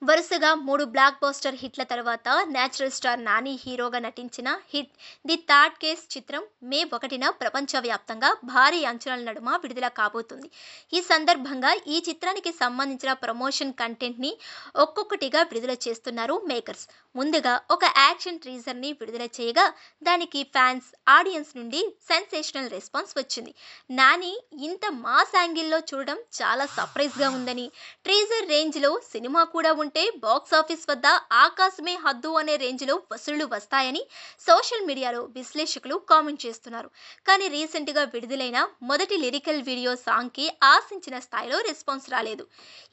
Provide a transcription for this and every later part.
వరుసగా 3 block buster హిట్ల తర్వాత natural star Nani హీరోగా నటించిన హిట్ ది థర్డ్ కేస్ చిత్రం మే 1న ప్రపంచవ్యాప్తంగా భారీ అంచనాల నడుమ విడుదల కాబోతుంది. ఈ సందర్భంగా ఈ చిత్రానికి సంబంధించిన ప్రమోషన్ కంటెంట్ని ఒక్కొక్కటిగా విడుదల చేస్తున్నారు మేకర్స్. ముందుగా ఒక యాక్షన్ టీజర్ని విడుదల చేయగా దానికి ఫ్యాన్స్, ఆడియన్స్ నుండి సెన్సేషనల్ రెస్పాన్స్ వచ్చింది. నాని ఇంత మాస్ యాంగిల్లో చూడడం చాలా సర్ప్రైజ్గా ఉందని, టీజర్ రేంజ్లో సినిమా కూడా ఉంటే బాక్స్ ఆఫీస్ వద్ద ఆకాశమే హద్దు అనే రేంజ్లో వసూళ్లు వస్తాయని సోషల్ మీడియాలో విశ్లేషకులు కామెంట్ చేస్తున్నారు. కానీ రీసెంట్గా విడుదలైన మొదటి లిరికల్ వీడియో సాంగ్కి ఆశించిన స్థాయిలో రెస్పాన్స్ రాలేదు.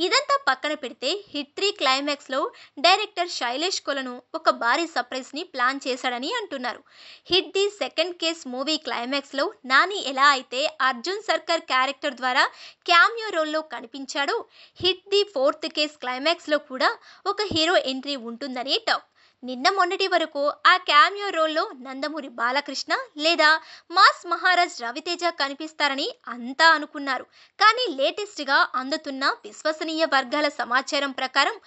ఇదంతా పక్కన పెడితే హిట్ 3 క్లైమాక్స్లో డైరెక్టర్ శైలేష్ కొలను ఒక భారీ సర్ప్రైజ్ని ప్లాన్ చేశాడని అంటున్నారు. Hit the second case movie క్లైమాక్స్లో నాని ఎలా అయితే అర్జున్ సర్కార్ క్యారెక్టర్ ద్వారా క్యామియో రోల్లో కనిపించాడో, హిట్ ది ఫోర్త్ కేస్ క్లైమాక్స్లో కూడా ఒక హీరో ఎంట్రీ ఉంటుందని టాక్. నిన్న మొన్నటి వరకు ఆ క్యామియో రోల్లో నందమూరి బాలకృష్ణ లేదా మాస్ మహారాజ్ రవితేజ కనిపిస్తారని అంతా అనుకున్నారు. కానీ లేటెస్ట్గా అందుతున్న విశ్వసనీయ వర్గాల సమాచారం ప్రకారం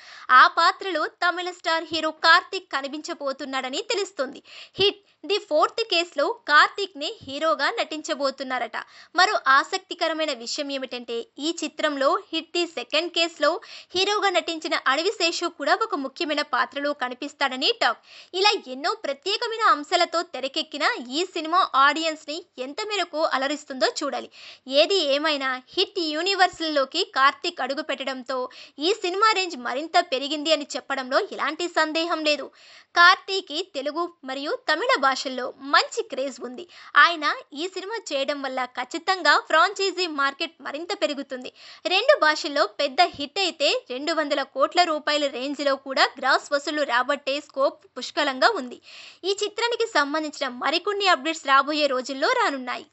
ఆ పాత్రలో తమిళ స్టార్ హీరో కార్తీక్ కనిపించబోతున్నాడని తెలుస్తుంది. హిట్ ది ఫోర్త్ కేసులో కార్తీక్ని హీరోగా నటించబోతున్నారట. మరో ఆసక్తికరమైన విషయం ఏమిటంటే ఈ చిత్రంలో హిట్ ది సెకండ్ కేసులో హీరోగా నటించిన అడవిశేషు కూడా ఒక ముఖ్యమైన పాత్రలో కనిపిస్తాడని టాక్. ఇలా ఎన్నో ప్రత్యేకమైన అంశాలతో తెరకెక్కిన ఈ సినిమా ఆడియన్స్ ని ఎంత మేరకు అలరిస్తుందో చూడాలి. ఏది ఏమైనా హిట్ యూనివర్సల్లోకి కార్తీక్ అడుగు పెట్టడంతో ఈ సినిమా రేంజ్ మరింత పెరిగింది అని చెప్పడంలో ఎలాంటి సందేహం లేదు. కార్తీక్కి తెలుగు మరియు తమిళ భాషల్లో మంచి క్రేజ్ ఉంది. ఆయన ఈ సినిమా చేయడం వల్ల ఖచ్చితంగా ఫ్రాంచైజీ మార్కెట్ మరింత పెరుగుతుంది. 2 భాషల్లో పెద్ద హిట్ అయితే 200 కోట్ల రూపాయల రేంజ్లో కూడా గ్రాస్ వసూళ్లు రాబట్టే స్కోప్ పుష్కలంగా ఉంది. ఈ చిత్రానికి సంబంధించిన మరికొన్ని అప్డేట్స్ రాబోయే రోజుల్లో రానున్నాయి.